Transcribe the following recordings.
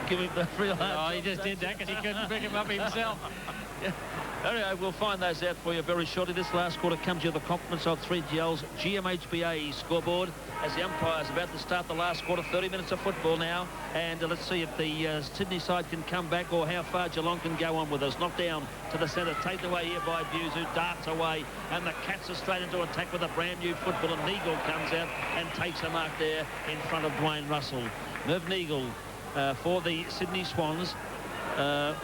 you give him the real hard Oh, job, he just did that because he couldn't pick him up himself. Yeah. Anyway, we'll find those out for you very shortly. This last quarter comes you the compliments of 3GL's GMHBA scoreboard as the umpire's about to start the last quarter. 30 minutes of football now, and let's see if the Sydney side can come back or how far Geelong can go on with us. Knocked down to the centre, taken away here by Buse, who darts away, and the Cats are straight into attack with a brand new football, and Neagle comes out and takes a mark there in front of Dwayne Russell. Merv Neagle for the Sydney Swans.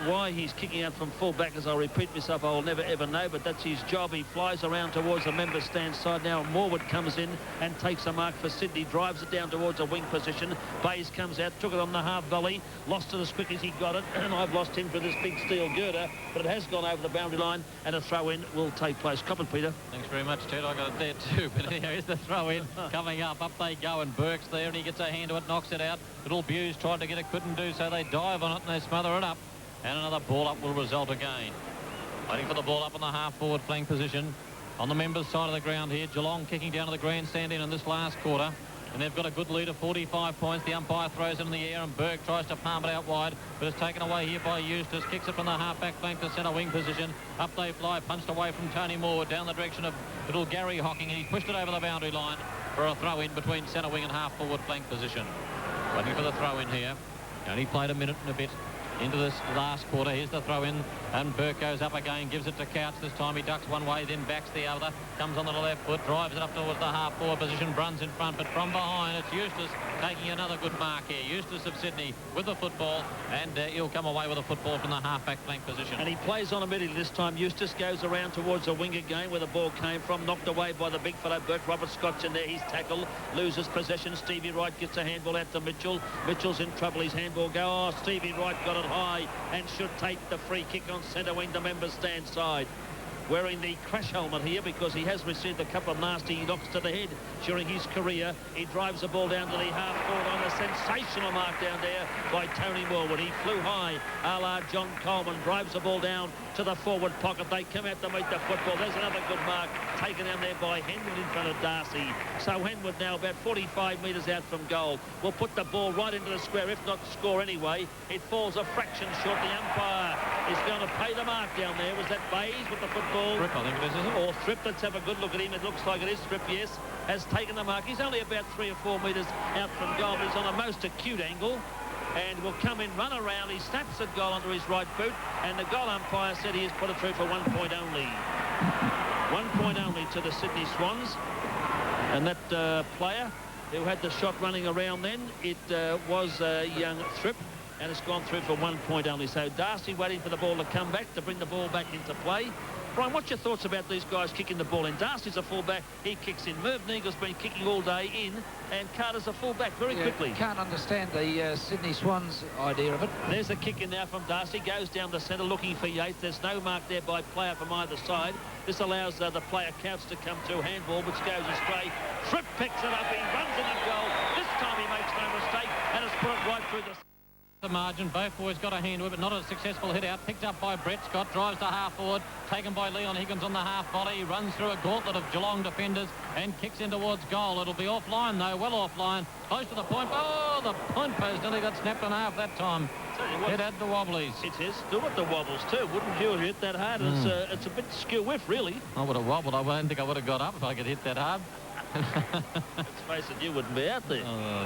Why he's kicking out from full back, as I'll repeat myself, I'll never ever know, but that's his job. He flies around towards the member stand side now. Morwood comes in and takes a mark for Sydney, drives it down towards a wing position. Bays comes out, took it on the half volley, lost it as quick as he got it, and I've lost him for this big steel girder, but it has gone over the boundary line, and a throw-in will take place. Comment, Peter. Thanks very much, Ted. I got it there too, but anyhow, here's the throw-in coming up. Up they go, and Burke's there, and he gets a hand to it, knocks it out. Little Buse tried to get it, couldn't do so. They dive on it, and they smother it up. And another ball up will result again. Waiting for the ball up on the half-forward flank position. On the members' side of the ground here, Geelong kicking down to the grandstand in this last quarter. And they've got a good lead of 45 points. The umpire throws it in the air, and Berg tries to palm it out wide, but it's taken away here by Eustace. Kicks it from the half-back flank to centre wing position. Up they fly, punched away from Tony Moore down the direction of little Gary Hocking, and he pushed it over the boundary line for a throw-in between centre wing and half-forward flank position. Waiting for the throw-in here. Only played a minute and a bit into this last quarter. Here's the throw in, and Burke goes up again, gives it to Couch. This time he ducks one way, then backs the other, comes on the left foot, drives it up towards the half-forward position. Bruns in front, but from behind it's Eustace taking another good mark here. Eustace of Sydney with the football, and he'll come away with a football from the half-back flank position. And he plays on immediately this time. Eustace goes around towards the wing again where the ball came from, knocked away by the big fellow Burke. Robert Scott's in there, he's tackled, loses possession. Stevie Wright gets a handball out to Mitchell. Mitchell's in trouble, his handball go. Oh, Stevie Wright got it high and should take the free kick on centre wing, the members stand side. Wearing the crash helmet here because he has received a couple of nasty knocks to the head during his career. He drives the ball down to the half-forward on a sensational mark down there by Tony Morwood. He flew high, a la John Coleman, drives the ball down to the forward pocket. They come out to meet the football. There's another good mark taken down there by Henwood in front of Darcy. So Henwood now about 45 metres out from goal. Will put the ball right into the square, if not score anyway. It falls a fraction short. The umpire is going to pay the mark down there. Was that Bays with the football? Thrip, I think it is, isn't it? Or Thrip. Let's have a good look at him. It looks like it is Thrip, yes. Has taken the mark. He's only about 3 or 4 metres out from goal, but he's on a most acute angle. And will come in, run around. He snaps the goal onto his right boot, and the goal umpire said he has put it through for 1 point only. 1 point only to the Sydney Swans. And that player who had the shot running around then, it was young Thrip, and it's gone through for 1 point only. So Darcy waiting for the ball to come back, to bring the ball back into play. Brian, what's your thoughts about these guys kicking the ball in? Darcy's a fullback, he kicks in. Merv Neagle's been kicking all day in, and Carter's a fullback very quickly. Can't understand the Sydney Swans idea of it. There's a kick in now from Darcy, goes down the centre looking for Yates. There's no mark there by player from either side. This allows the player Couch to come through, handball which goes astray. Tripp picks it up, he runs in the goal. This time he makes no mistake, and it's put it right through the margin. Both boys got a hand with it, but not a successful hit out. Picked up by Brett Scott, drives to half forward, taken by Leon Higgins on the half volley. Runs through a gauntlet of Geelong defenders and kicks in towards goal. It'll be offline though, well offline, close to the point. Oh, the point post nearly got snapped in half that time. It had the wobblies. It is still with the wobbles too. Wouldn't you hit that hard? It's a bit skew whiff really. I would have wobbled. I don't think I would have got up if I could hit that hard. Let's face it, you wouldn't be out there.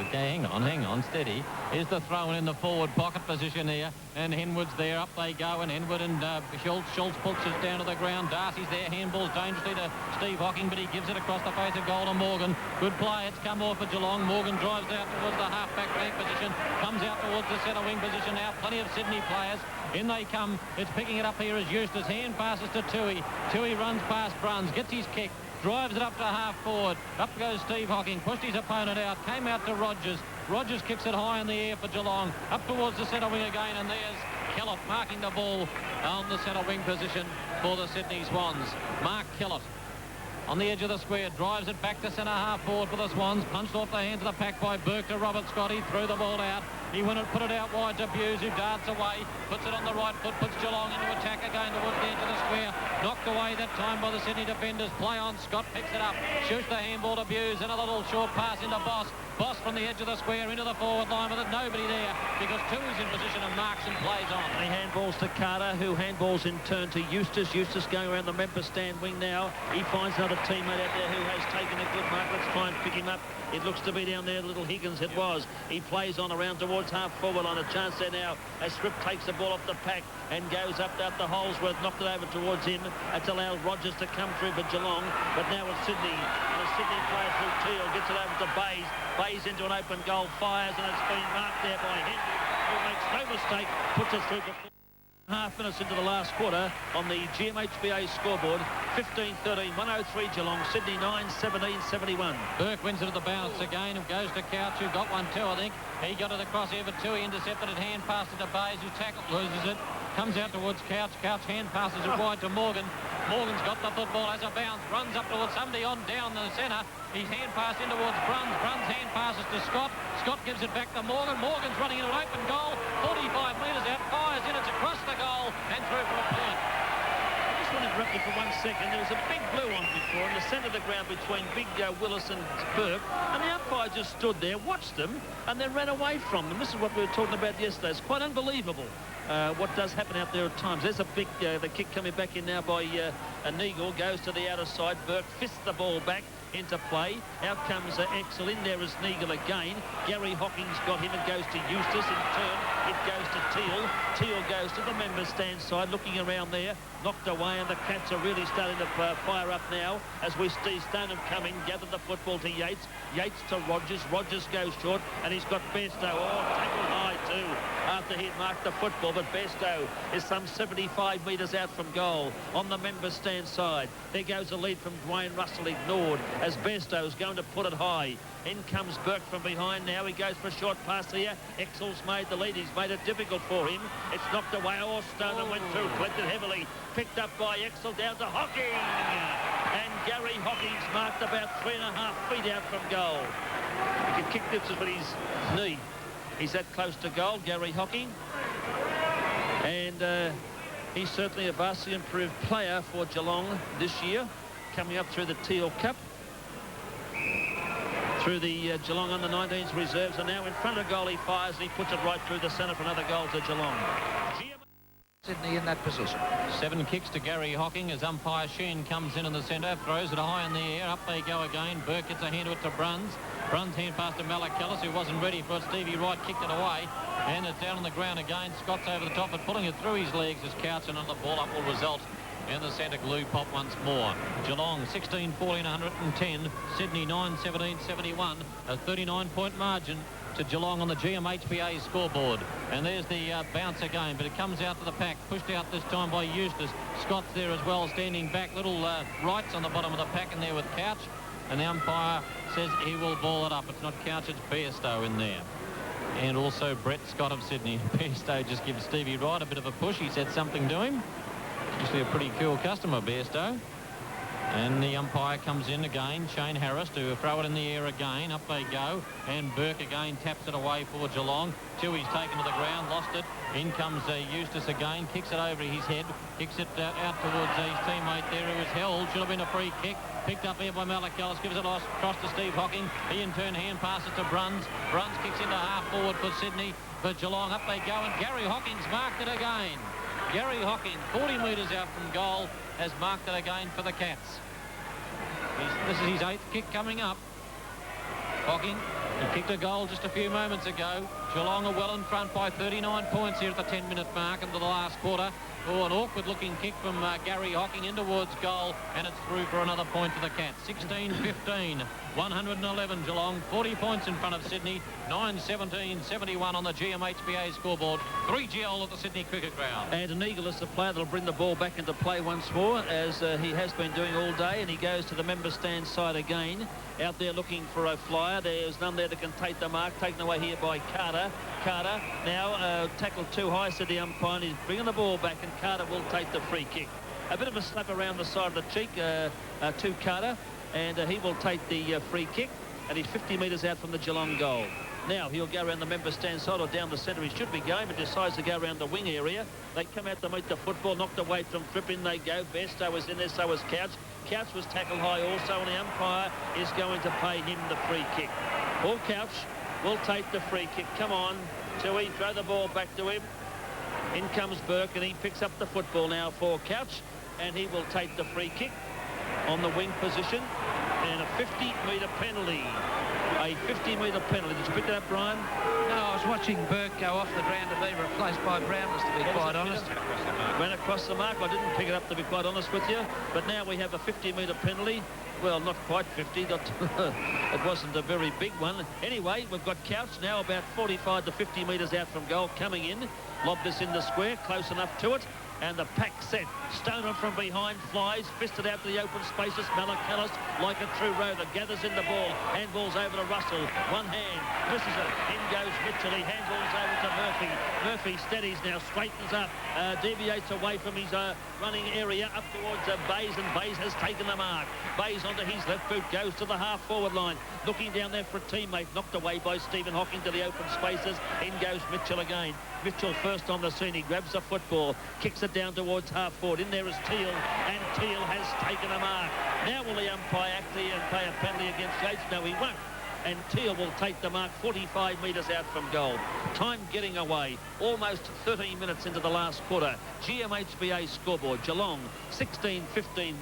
Okay, hang on, steady. Here's the throw in the forward pocket position here, and Henwood's there. Up they go, and Henwood and Schultz puts it down to the ground. Darcy's there, handballs dangerously to Steve Hocking, but he gives it across the face of goal to Morgan. Good play, it's come off for Geelong. Morgan drives out towards the half-back flank position, comes out towards the centre wing position now. Plenty of Sydney players. In they come. It's picking it up here as Eustace. Hand passes to Tui. Tui runs past Bruns, gets his kick. Drives it up to half forward. Up goes Steve Hocking. Pushed his opponent out. Came out to Rogers. Rogers kicks it high in the air for Geelong. Up towards the centre wing again. And there's Kellett marking the ball on the centre wing position for the Sydney Swans. Mark Kellett on the edge of the square. Drives it back to centre half forward for the Swans. Punched off the hands of the pack by Burke to Robert Scott. He threw the ball out. He put it out wide to Buse, who darts away, puts it on the right foot, puts Geelong into attack again towards the edge of the square. Knocked away that time by the Sydney defenders. Play on, Scott picks it up, shoots the handball to Buse, and a little short pass into Boss. Boss from the edge of the square into the forward line with it. Nobody there because two is in position and marks and plays on. He handballs to Carter, who handballs in turn to Eustace. Eustace going around the member stand wing now. He finds another teammate out there who has taken a good mark. Let's try and pick him up. It looks to be down there, little Higgins it was. He plays on around towards half forward on a chance there now as Scrip takes the ball off the pack and goes up the Holsworth, knocked it over towards him. It's allowed Rogers to come through for Geelong, but now it's Sydney. And a Sydney player through Teal gets it over to Bays. Bays into an open goal, fires, and it's been marked there by Henry, who makes no mistake, puts it through for 4.5 minutes into the last quarter on the GMHBA scoreboard. 15-13, 103 Geelong, Sydney 9-17-71. Burke wins it at the bounce again and goes to Couch, who got one too, I think. He got it across here for two. He intercepted it, hand passed it to Bays, who loses it. Comes out towards Couch. Couch hand passes it wide to Morgan. Morgan's got the football as a bounce. Runs up towards somebody on down the centre. He's hand passed in towards Bruns. Bruns hand passes to Scott. Scott gives it back to Morgan. Morgan's running into an open goal. 45 metres out. Fires in. It's across the goal and through for a point. I just want to interrupt you for 1 second. There was a big blue on before in the centre of the ground between Big Willis and Burke, and the umpire just stood there, watched them, and then ran away from them. This is what we were talking about yesterday. It's quite unbelievable what does happen out there at times. There's a big the kick coming back in now by Neagle. Goes to the outer side. Burke fists the ball back into play. Out comes Axel. In there is Neagle again. Gary Hockings got him and goes to Eustace. In turn, it goes to Teal. Teal goes to the member stand side, looking around there. Knocked away, and the Cats are really starting to fire up now as we see Stoneham come in, gather the football to Yates. Yates to Rogers. Rogers goes short, and he's got Besto. Oh, tackled high too after he'd marked the football, but Besto is some 75 metres out from goal on the member stand side. There goes a lead from Dwayne Russell, ignored as Besto is going to put it high. In comes Burke from behind now. He goes for a short pass here. Exel's made the lead. He's made it difficult for him. It's knocked away. Oh, Stoneham went through, collected heavily. Picked up by Exel, down to Hocking. And Gary Hockings marked about 3.5 feet out from goal. He can kick this with his knee. He's that close to goal, Gary Hocking. And he's certainly a vastly improved player for Geelong this year, coming up through the Teal Cup. Through the Geelong under-19s reserves, and now in front of goal he fires and he puts it right through the centre for another goal to Geelong. Sydney in that position. 7 kicks to Gary Hocking as umpire Sheen comes in the centre, throws it high in the air. Up they go again. Burke gets a hand to it to Bruns. Bruns hand pass to Malakalis, who wasn't ready for it. Stevie Wright kicked it away, and it's down on the ground again. Scott's over the top, but pulling it through his legs as Couch and the ball up will result in the centre glue pop once more. Geelong 16-14, 110. Sydney 9-17, 71. A 39-point margin to Geelong on the GMHBA scoreboard. And there's the bounce again, but it comes out to the pack, pushed out this time by Eustace. Scott's there as well, standing back. Little Wrights on the bottom of the pack in there with Couch, and the umpire says he will ball it up. It's not Couch, it's Bairstow in there. And also Brett Scott of Sydney. Bairstow just gives Stevie Wright a bit of a push. He said something to him. Usually a pretty cool customer, Bairstow. And the umpire comes in again, Shane Harris, to throw it in the air again. Up they go, and Burke again taps it away for Geelong. Tui's taken to the ground, lost it. In comes Eustace again, kicks it over his head, kicks it out towards his teammate there who was held. Should have been a free kick. Picked up here by Malakalis, gives it across to Steve Hocking. He in turn hand passes to Bruns. Bruns kicks into half forward for Sydney. For Geelong, up they go, and Gary Hocking's marked it again. Gary Hocking, 40 metres out from goal, has marked it again for the Cats. This is his 8th kick coming up. Hocking, he kicked a goal just a few moments ago. Geelong are well in front by 39 points here at the 10-minute mark into the last quarter. Oh, an awkward-looking kick from Gary Hocking in towards goal, and it's through for another point to the Cats. 16-15, 111 Geelong, 40 points in front of Sydney, 9-17, 71 on the GMHBA scoreboard, 3-0 at the Sydney Cricket Ground. And an Eagle is the player that'll bring the ball back into play once more, as he has been doing all day, and he goes to the member stand side again. Out there looking for a flyer. There's none there that can take the mark. Taken away here by Carter. Carter now tackled too high, said the umpire, and he's bringing the ball back, and Carter will take the free kick. A bit of a slap around the side of the cheek to Carter, and he will take the free kick, and he's 50 metres out from the Geelong goal. Now he'll go around the member stand side or down the centre. He should be going, but decides to go around the wing area. They come out to meet the football, knocked away from Fripp. In they go. Besto was in there, so was Couch. Couch was tackled high also, and the umpire is going to pay him the free kick. Paul Couch will take the free kick. Come on, Tui, throw the ball back to him. In comes Burke, and he picks up the football now for Couch, and he will take the free kick on the wing position, and a 50-metre penalty. A 50-metre penalty. Did you pick that up, Brian? No, I was watching Burke go off the ground to be replaced by Brownless, to be quite honest. Ran across the mark. I didn't pick it up, to be quite honest with you. But now we have a 50-metre penalty. Well, not quite 50. It wasn't a very big one. Anyway, we've got Couch now about 45 to 50 metres out from goal, coming in. Lob this in the square, close enough to it. And the pack set. Stoneham from behind flies, fisted out to the open spaces. Malakalis, like a true rover, gathers in the ball. Handballs over to Russell. One hand, misses it. In goes Mitchell. He handballs over to Murphy. Murphy steadies now, straightens up, deviates away from his running area up towards Bays, and Bays has taken the mark. Bays onto his left boot, goes to the half-forward line. Looking down there for a teammate, knocked away by Stephen Hocking to the open spaces. In goes Mitchell again. Mitchell first on the scene. He grabs the football, kicks it down towards half-forward. In there is Teal, and Teal has taken a mark. Now will the umpire act here and pay a penalty against Yates? No, he won't. And Teal will take the mark 45 metres out from goal. Time getting away. Almost 13 minutes into the last quarter. GMHBA scoreboard. Geelong 16-15,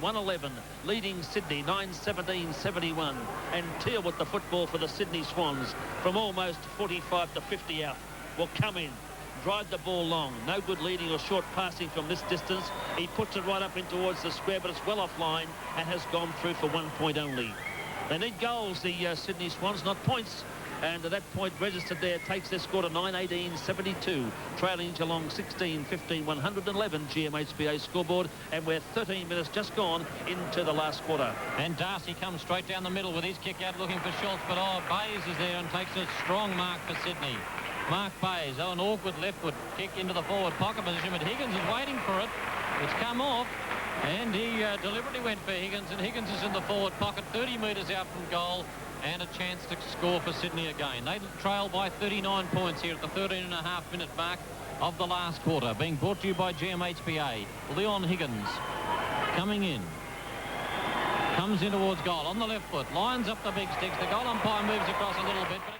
111. Leading Sydney 9-17-71. And Teal with the football for the Sydney Swans from almost 45 to 50 out. Will come in. Drive the ball long. No good leading or short passing from this distance. He puts it right up in towards the square, but it's well offline and has gone through for 1 point only. They need goals, the Sydney Swans, not points. And that point registered there takes their score to 9-18-72. Trailing Geelong 16-15, 111 GMHBA scoreboard. And we're 13 minutes just gone into the last quarter. And Darcy comes straight down the middle with his kick out looking for Schultz. But Bays is there and takes a strong mark for Sydney. Mark Bays, an awkward leftward kick into the forward pocket position, but Higgins is waiting for it. It's come off, and he deliberately went for Higgins, and Higgins is in the forward pocket, 30 metres out from goal, and a chance to score for Sydney again. They trail by 39 points here at the 13.5-minute mark of the last quarter, being brought to you by GMHBA. Leon Higgins coming in. Comes in towards goal on the left foot, lines up the big sticks. The goal umpire moves across a little bit, but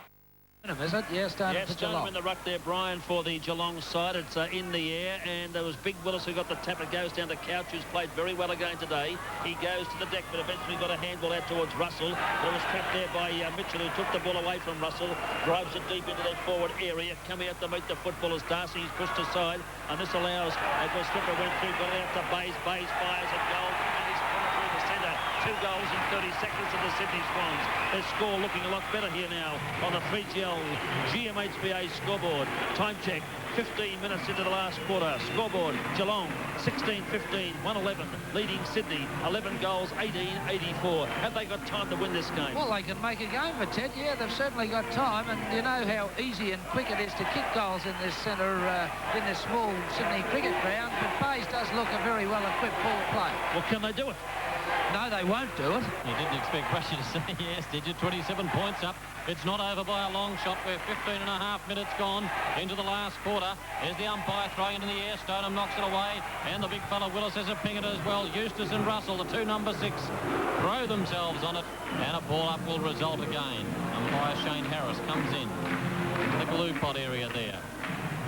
Is it? Yeah, starting for Geelong. In the ruck there, Brian, for the Geelong side. It's in the air, and there was Big Willis who got the tap. It goes down to Couch, who's played very well again today. He goes to the deck, but eventually got a handball out towards Russell. But it was trapped there by Mitchell, who took the ball away from Russell, drives it deep into their forward area. Coming out to meet the footballers, Darcy is pushed aside, and this allows, as the slipper went through, got it out to Bays. Bays fires at goal, and he's put it through the centre. 2 goals in 30 seconds to the Sydney Swans. Their score looking a lot better here now on the 3GL GMHBA scoreboard. Time check, 15 minutes into the last quarter. Scoreboard, Geelong 16-15, 111, leading Sydney 11 goals, 18-84. Have they got time to win this game? Well, they can make a game for Ted. Yeah, they've certainly got time, and you know how easy and quick it is to kick goals in this centre, in this small Sydney cricket ground. But Bays does look a very well-equipped ball player. Well, can they do it? No, they won't do it. You didn't expect Brushy to say yes, did you? 27 points up. It's not over by a long shot. We're 15.5 minutes gone into the last quarter. There's the umpire throwing it in the air. Stoneham knocks it away. And the big fella Willis has a ping it as well. Eustace and Russell, the 2 number 6, throw themselves on it. And a ball up will result again. Umpire Shane Harris comes in to the glue pot area there.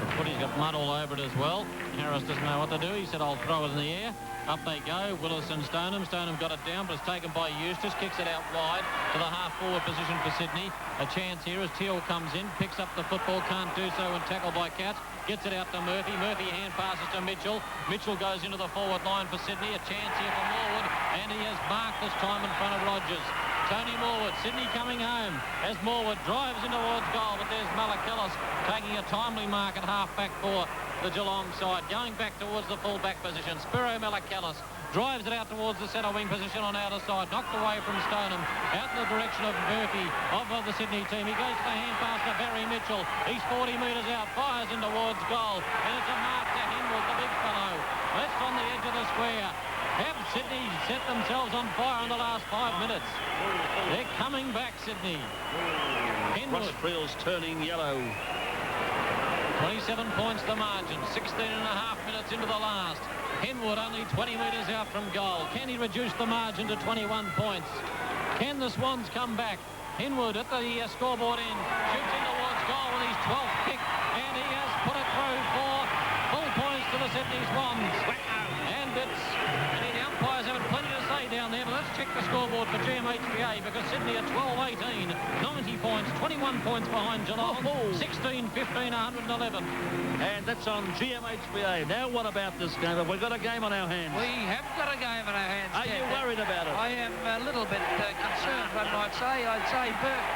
The footy's got mud all over it as well. Harris doesn't know what to do. He said, I'll throw it in the air. Up they go, Willis and Stoneham. Stoneham got it down, but it's taken by Eustace. Kicks it out wide to the half-forward position for Sydney. A chance here as Teal comes in, picks up the football, can't do so, and tackled by Couch. Gets it out to Murphy. Murphy hand passes to Mitchell. Mitchell goes into the forward line for Sydney. A chance here for Morwood, and he has marked this time in front of Rogers. Tony Morwood, Sydney coming home as Morwood drives in towards goal, but there's Malakalis taking a timely mark at half-back for the Geelong side. Going back towards the full-back position, Spiro Malakalis drives it out towards the centre wing position on outer side, knocked away from Stoneham, out in the direction of Murphy of the Sydney team. He goes to the hand pass to Barry Mitchell. He's 40 metres out, fires in towards goal, and it's a mark to Henwood, the big fellow. Left on the edge of the square. Have Sydney set themselves on fire in the last 5 minutes? They're coming back, Sydney. Ross Friel's turning yellow. 27 points the margin, 16 and a half minutes into the last. Henwood only 20 metres out from goal. Can he reduce the margin to 21 points? Can the Swans come back? Henwood at the scoreboard end, shoots in towards goal with his 12th kick, and he has put it through for full points to the Sydney Swans. And the umpires having plenty to say down there, but let's check the scoreboard for GMHBA, because Sydney are 12-18, 90 points, 21 points behind Geelong, 16-15, 111. And that's on GMHBA. Now what about this game? Have we got a game on our hands? We have got a game on our hands. Are you worried about it? I am a little bit concerned, one might say. I'd say Burke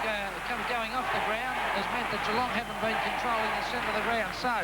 going off the ground has meant that Geelong haven't been controlling the centre of the ground. So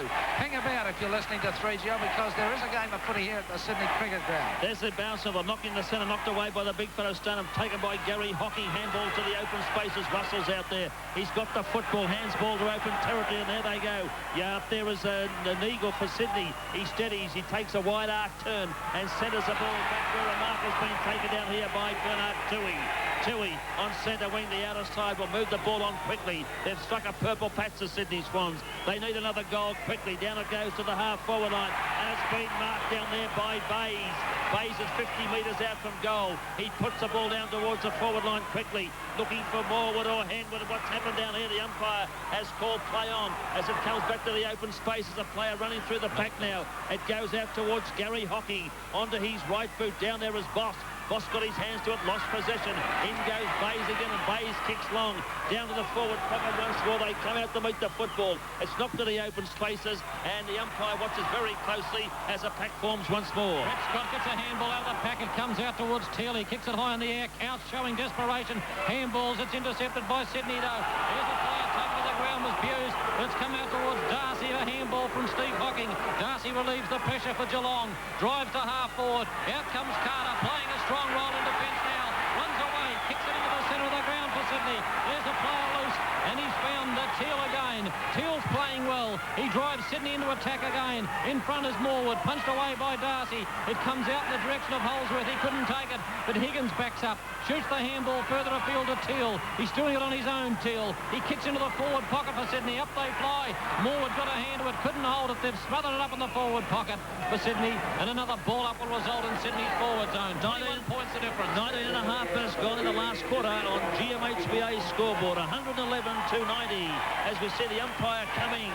hang about if you're listening to 3GL, because there is a game of footy here at the Sydney Cricket Ground. There's the bounce of a knock in the centre, knocked away by the big fellow Stoneham, taken by Gary Hockey. Handball to the open spaces. Russell's out there. He's got the football. Hands ball to open territory, and there they go. Yeah, up there is an eagle for Sydney. He steadies. He takes a wide arc turn and centres the ball back where a mark has been taken down here by Bernard Toohey. Toohey on centre wing, the outer side will move the ball on quickly. They've struck a purple patch, the Sydney Swans. They need another goal quickly. Down it goes to the half-forward line, and it's been marked down there by Bays. Bays is 50 metres out from goal. He puts the ball down towards the forward line quickly, looking for Morwood or Henwood. What's happened down here? The umpire has called play on as it comes back to the open space. As a player running through the pack now. It goes out towards Gary Hockey. Onto his right boot. Down there is Boss. Boss got his hands to it, lost possession. In goes Bays again, and Bays kicks long. Down to the forward pocket once more. They come out to meet the football. It's knocked to the open spaces, and the umpire watches very closely as a pack forms once more. Brett Scott gets a handball out of the pack. It comes out towards Teal. He kicks it high in the air. Out showing desperation. Handballs. It's intercepted by Sydney, though. Here's a player taken to the ground, was Buse. It's come out towards Darcy. A handball from Steve Hocking. Darcy relieves the pressure for Geelong. Drives to half forward. Out comes Carter, playing a strong role in defence now. Runs away, kicks it into the centre of the ground for Sydney. There's a player loose, and he's found Teal again. Teal's playing well. He drives Sydney into attack again. In front is Morwood, punched away by Darcy. It comes out in the direction of Holsworth. He couldn't take it, but Higgins backs up. Shoots the handball further afield to Teal. He's doing it on his own, Teal. He kicks into the forward pocket for Sydney. Up they fly. Morwood got a hand to it, couldn't hold it. They've smothered it up in the forward pocket for Sydney, and another ball up will result in Sydney's forward zone. 91 points the difference. 19 and a half minutes gone in the last quarter on GMHBA's scoreboard. 111-90 as we see the umpire coming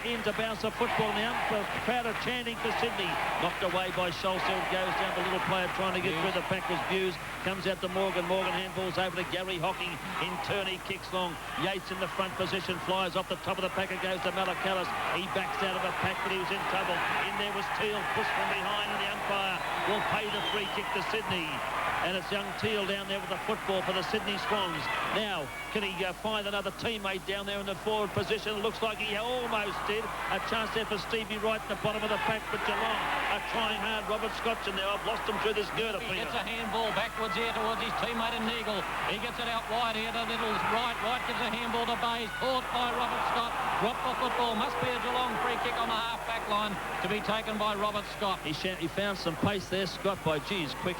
in to bounce the football. And the crowd are chanting for Sydney. Knocked away by Scholzeld. Goes down the little player trying to get through the pack was Buse. Comes out to Morgan. Morgan handballs over to Gary Hockey. In turn, he kicks long. Yates in the front position. Flies off the top of the pack and goes to Malakalis. He backs out of a pack, but he was in trouble. In there was Teal, pushed from behind, and the umpire will pay the free kick to Sydney. And it's young Teal down there with the football for the Sydney Swans. Now, can he find another teammate down there in the forward position? It looks like he almost did. A chance there for Stevie Wright at the bottom of the pack, but Geelong are trying hard. Robert Scott's in there. I've lost him through this girder. He gets a handball backwards here towards his teammate in Eagle. He gets it out wide here to Little right. Wright gives a handball to Bays. Caught by Robert Scott. Dropped the football. Must be a Geelong free kick on the half-back line to be taken by Robert Scott. He found some pace there, Scott, by geez, quick.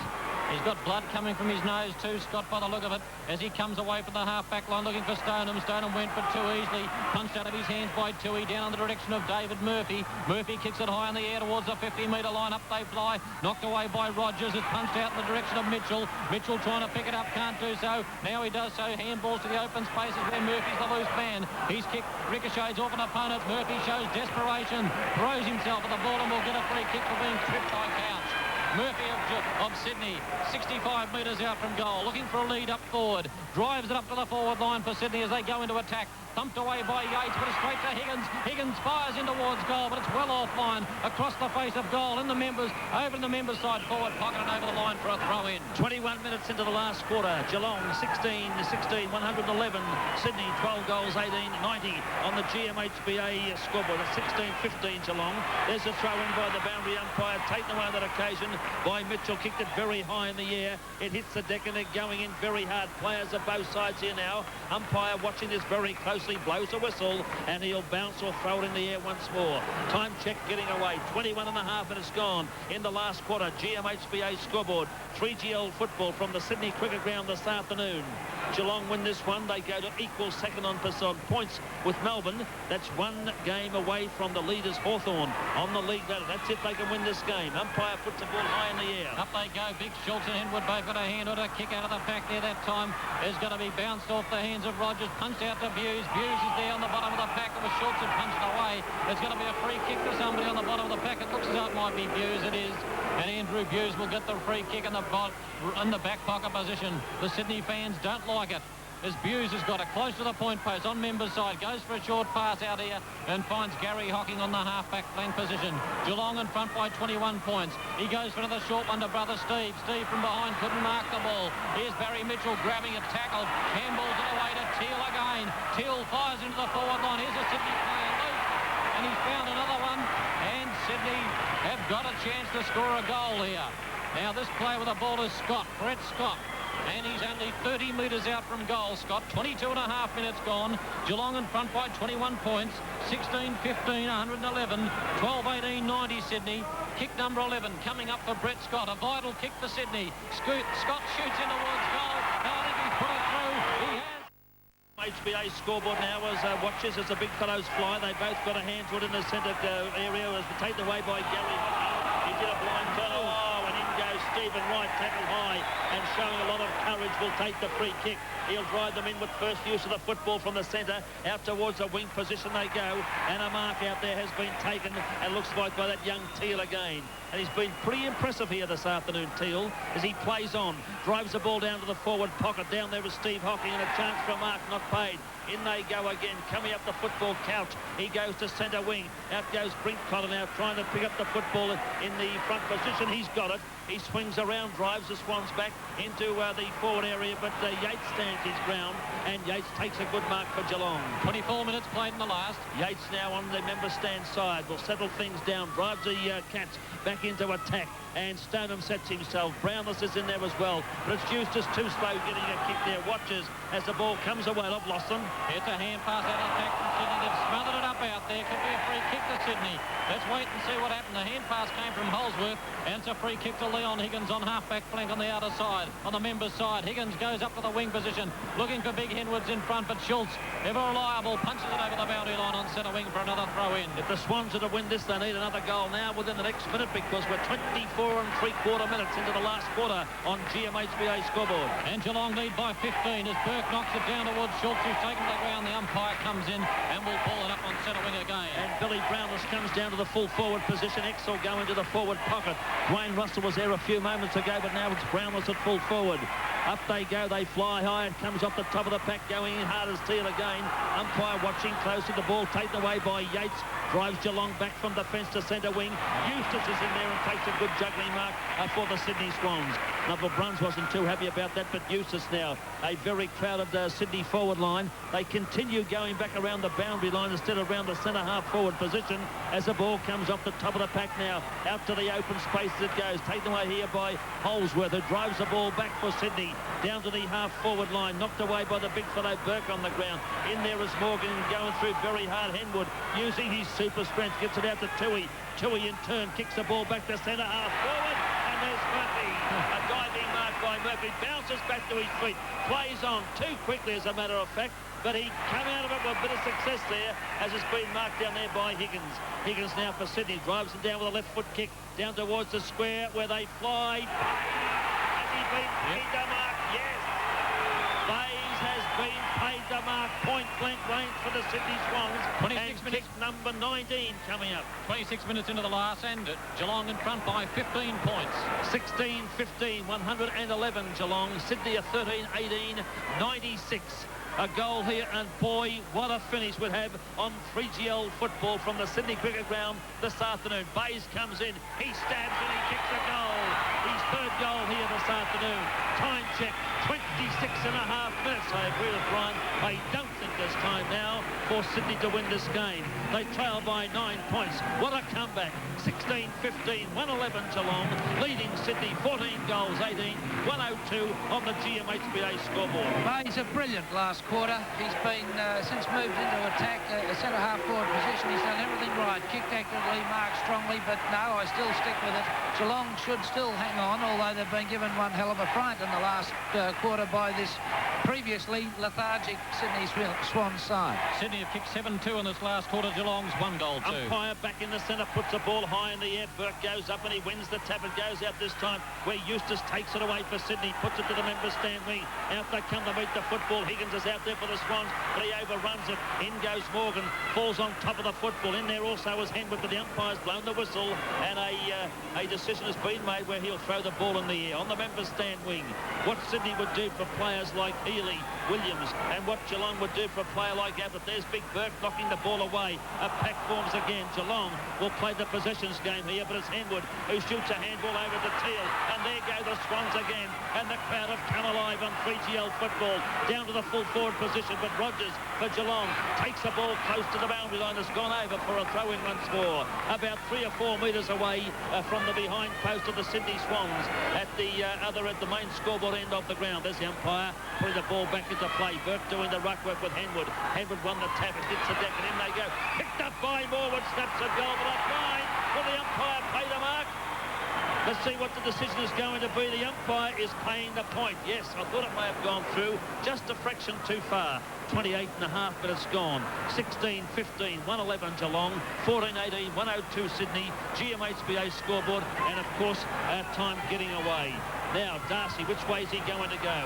He's got blood coming from his nose too, Scott, by the look of it, as he comes away from the half-back line looking for Stoneham. Stoneham went but too easily. Punched out of his hands by Toohey, down in the direction of David Murphy. Murphy kicks it high in the air towards the 50-metre line. Up they fly. Knocked away by Rogers. It's punched out in the direction of Mitchell. Mitchell trying to pick it up, can't do so. Now he does so. Handballs to the open spaces where Murphy's the loose man. He's kicked, ricochets off an opponent. Murphy shows desperation. Throws himself at the ball and will get a free kick for being tripped by Couch. Murphy of Sydney, 65 metres out from goal, looking for a lead up forward. Drives it up to the forward line for Sydney as they go into attack. Thumped away by Yates, but it's straight to Higgins. Higgins fires in towards goal, but it's well offline. Across the face of goal, in the members, over in the members' side forward pocket and over the line for a throw in. 21 minutes into the last quarter. Geelong 16-16, 111. Sydney 12 goals, 18-90 on the GMHBA scoreboard. It's 16-15 Geelong. There's a throw in by the boundary umpire. Taken away on that occasion by Mitchell. Kicked it very high in the air. It hits the deck and they're going in very hard. Players of both sides here now. Umpire watching this very closely, blows a whistle, and he'll bounce or throw it in the air once more. Time check getting away. 21 and a half minutes gone in the last quarter. GMHBA scoreboard. 3GL football from the Sydney Cricket Ground this afternoon. Geelong win this one. They go to equal second on points with Melbourne. That's one game away from the leaders Hawthorn on the league ladder. That's if they can win this game. Umpire puts the ball high in the air. Up they go. Big Schultz and Henwood both got a hand on a kick out of the pack there that time. Is going to be bounced off the hands of Rogers. Punched out to Buse. Buse is there on the bottom of the pack. It was Schultz that punched away. There's going to be a free kick to somebody on the bottom of the pack. It looks as though it might be Buse. It is. And Andrew Buse will get the free kick in the back pocket position. The Sydney fans don't like it. As Buse has got it close to the point post on Member's side, goes for a short pass out here and finds Gary Hocking on the half-back flank position. Geelong in front by 21 points. He goes for another short one to brother Steve. Steve from behind couldn't mark the ball. Here's Barry Mitchell grabbing it, tackled. Campbell's it away to Teal again. Teal fires into the forward line. Here's a Sydney player loose. And he's found another one. And Sydney have got a chance to score a goal here. Now this player with the ball is Scott, Brett Scott. And he's only 30 metres out from goal, Scott. 22 and a half minutes gone. Geelong in front by 21 points. 16-15, 111. 12-18, 90 Sydney. Kick number 11 coming up for Brett Scott. A vital kick for Sydney. Scott shoots in towards goal. I think he's put it through. He has. HBA scoreboard now as watches as the big fellows fly. They both got a hand to it in the centre area as taken away by Gary Hocking. He did a blind turn. And in goes Stephen Wright, tackled high and showing a lot of courage, will take the free kick. He'll drive them in with first use of the football from the centre. Out towards the wing position they go. And a mark out there has been taken, and looks like by that young Teal again. And he's been pretty impressive here this afternoon, Teal, as he plays on. Drives the ball down to the forward pocket. Down there is Steve Hocking, and a chance for a mark not paid. In they go again, coming up the football couch. He goes to centre wing. Out goes Brinkcotter now, trying to pick up the football in the front position. He's got it. He swings around, drives the Swans back into the forward area, but Yates stands his ground, and Yates takes a good mark for Geelong. 24 minutes played in the last. Yates now on the member stand side will settle things down, drives the Cats back into attack, and Stoneham sets himself. Brownless is in there as well, but it's Eustace too slow getting a kick there. Watches as the ball comes away. I've lost them. It's a hand pass out of attack from Sydney. They've smothered it up out there. Could be a free kick to Sydney. Let's wait and see what happened. The hand pass came from Holsworth, and it's a free kick to Leon Higgins on half-back flank on the outer side, on the members' side. Higgins goes up to the wing position, looking for Big Henwoods in front, but Schultz, ever reliable, punches it over the boundary line on centre wing for another throw-in. If the Swans are to win this, they need another goal now within the next minute, because we're 24 3/4 minutes into the last quarter on GMHBA scoreboard. And Geelong lead by 15 as Burke knocks it down towards Schultz, who's taken to the ground. The umpire comes in and will ball it up on centre wing again. And Billy Brownless comes down to the full forward position. Exel go into the forward pocket. Dwayne Russell was there a few moments ago, but now it's Brownless at full forward. Up they go, they fly high. It comes off the top of the pack, going in hard as Teal again. Umpire watching closely. The ball taken away by Yates. Drives Geelong back from defence to centre wing. Eustace is in there and takes a good juggling mark for the Sydney Swans. Neville Bruns wasn't too happy about that, but Eustace now, a very crowded Sydney forward line. They continue going back around the boundary line instead of around the centre half forward position as the ball comes off the top of the pack now. Out to the open space it goes. Taken away here by Holsworth, who drives the ball back for Sydney. Down to the half forward line, knocked away by the big fellow Burke on the ground. In there is Morgan going through very hard. Henwood using his super strength, gets it out to Tui. Tui in turn kicks the ball back to centre half forward, and there's Murphy. A diving mark by Murphy, bounces back to his feet, plays on too quickly as a matter of fact, but he come out of it with a bit of success there as it's been marked down there by Higgins. Higgins now for Sydney, drives it down with a left foot kick down towards the square where they fly. Has he been paid the mark? Yes. Bayes has been paid the mark. Point blank range for the Sydney Swans. 26 minutes. Kick number 19 coming up. 26 minutes into the last, and Geelong in front by 15 points. 16-15, 111 Geelong. Sydney a 13-18, 96. A goal here, and boy, what a finish we'd have on 3GL football from the Sydney Cricket Ground this afternoon. Bayes comes in, he stabs and he kicks a goal. His third goal here this afternoon. Time check, 26 and a half minutes. I agree with Brian. I don't think There's time now for Sydney to win this game. They trail by 9 points. What a comeback. 16-15, 111 Geelong, leading Sydney 14 goals, 18, 102 on the GMHBA scoreboard. He's a brilliant last quarter. He's been, since moved into attack, a centre-half forward position. He's done everything right. Kicked accurately, marked strongly, but no, I still stick with it. Geelong should still hang on, although they've been given one hell of a fright in the last quarter by this previously lethargic Sydney Swans side. Sydney have kicked 7-2 in this last quarter. Geelong's 1 goal 2. Umpire back in the centre, puts the ball high in the air. Burke goes up and he wins the tap. It goes out this time where Eustace takes it away for Sydney, puts it to the member stand wing. Out they come to meet the football. Higgins is out there for the Swans, but he overruns it. In goes Morgan, falls on top of the football. In there also is Henwood, but the umpire's blown the whistle, and a decision has been made where he'll throw the ball in the air on the member stand wing. What Sydney would do for players like Healy, Williams, and what Geelong would do for a player like Abbott. There's Big Burke knocking the ball away. A pack forms again. Geelong will play the possessions game here, but it's Henwood who shoots a handball over to Teal, and there go the Swans again, and the crowd have come alive on 3GL football, down to the full forward position, but Rogers for Geelong takes the ball close to the boundary line, has gone over for a throw-in once more, about 3 or 4 metres away from the behind post of the Sydney Swans at the the main scoreboard end of the ground. There's the umpire putting the ball back into play. Burke doing the ruck work with Henwood. Henwood won the tap, it hits the deck, and in they go. Picked up by Morwood, snaps a goal, but offline. Will the umpire pay the mark? Let's see what the decision is going to be. The umpire is paying the point. Yes, I thought it may have gone through just a fraction too far. 28 and a half minutes gone. 16-15, 111 Geelong, 14-18, 102 Sydney, GMHBA scoreboard, and of course, time getting away. Now, Darcy, which way is he going to go?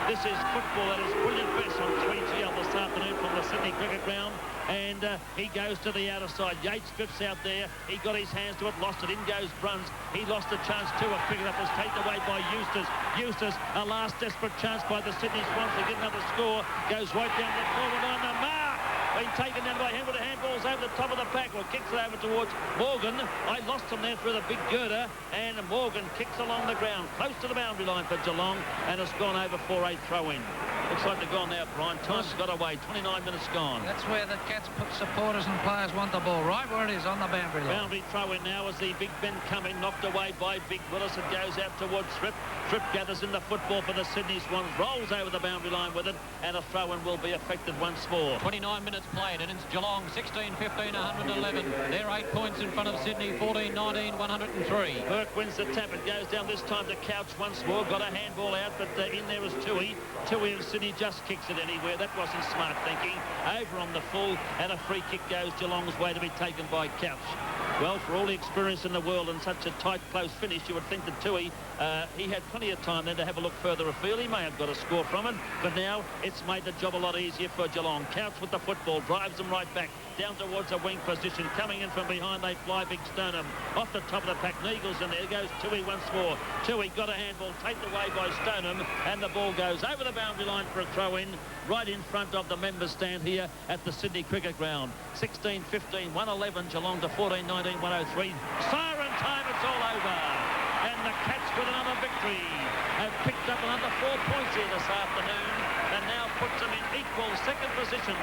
This is football at its brilliant best on 3GL this afternoon from the Sydney Cricket Ground. And he goes to the outer side. Yates drifts out there. He got his hands to it, lost it. In goes Bruns. He lost a chance too of picking it up. Was taken away by Eustace. Eustace, a last desperate chance by the Sydney Swans to get another score. Goes right down the forward line. The mark! Been taken down by Henwood. Handballs over the top of the pack, or kicks it over towards Morgan. I lost him there through the big girder, and Morgan kicks along the ground, close to the boundary line for Geelong, and it's gone over for a throw-in. Looks like they're gone now, Brian. Time's got away. 29 minutes gone. That's where the Cats supporters and players want the ball, right where it is, on the boundary line. Boundary throw-in now as the Big Ben coming, knocked away by Big Willis. It goes out towards Tripp. Tripp gathers in the football for the Sydney Swans, rolls over the boundary line with it, and a throw-in will be effected once more. 29 minutes played, and it's Geelong 16-15, 111. They're 8 points in front of Sydney, 14-19, 103. Burke wins the tap. It goes down this time to Couch once more. Got a handball out, but in there is Toohey. Toohey of Sydney just kicks it anywhere. That wasn't smart thinking. Over on the full, and a free kick goes Geelong's way to be taken by Couch. Well, for all the experience in the world and such a tight, close finish, you would think that Toohey, he had plenty of time then to have a look further afield. He may have got a score from it, but now it's made the job a lot easier for Geelong. Couch with the football, drives them right back, down towards a wing position. Coming in from behind, they fly Big Stoneham. Off the top of the pack, Neagle's in there. Goes Toohey once more. Toohey got a handball, taken away by Stoneham, and the ball goes over the boundary line for a throw-in, right in front of the members stand here at the Sydney Cricket Ground. 16-15, 111 Geelong to 14-19, 103. Siren time, it's all over. And the Cats with another victory have picked up another 4 points here this afternoon, and now puts them in equal second position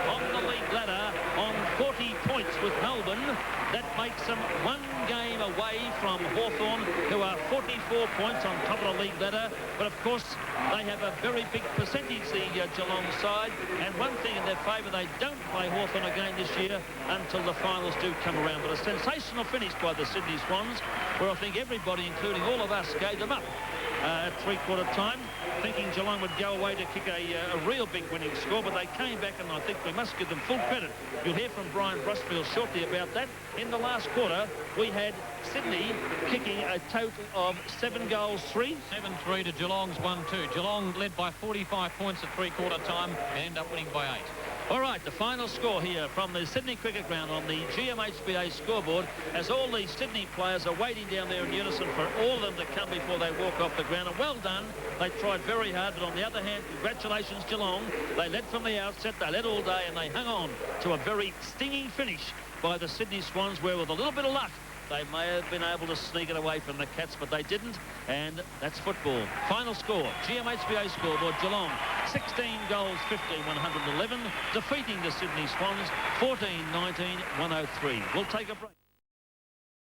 on the league ladder on 40 points with Melbourne. That makes them one game away from Hawthorn, who are 44 points on top of the league ladder. But of course, they have a very big percentage, the Geelong side. And one thing in their favour, they don't play Hawthorn again this year until the finals do come around. But a sensational finish by the Sydney Swans, where I think everybody, including all of us, gave them up at three-quarter time, thinking Geelong would go away to kick a real big winning score, but they came back, and I think we must give them full credit. You'll hear from Brian Brusfield shortly about that. In the last quarter, we had Sydney kicking a total of 7 goals, 3. 7-3 to Geelong's 1-2. Geelong led by 45 points at three-quarter time and end up winning by 8. All right, the final score here from the Sydney Cricket Ground on the GMHBA scoreboard, as all the Sydney players are waiting down there in unison for all of them to come before they walk off the ground. And well done. They tried very hard, but on the other hand, congratulations, Geelong. They led from the outset, they led all day, and they hung on to a very stinging finish by the Sydney Swans, where with a little bit of luck, They may have been able to sneak it away from the Cats, but they didn't, and that's football. Final score, GMHBA scoreboard, Geelong 16 goals, 15-111, defeating the Sydney Swans 14-19-103. We'll take a break.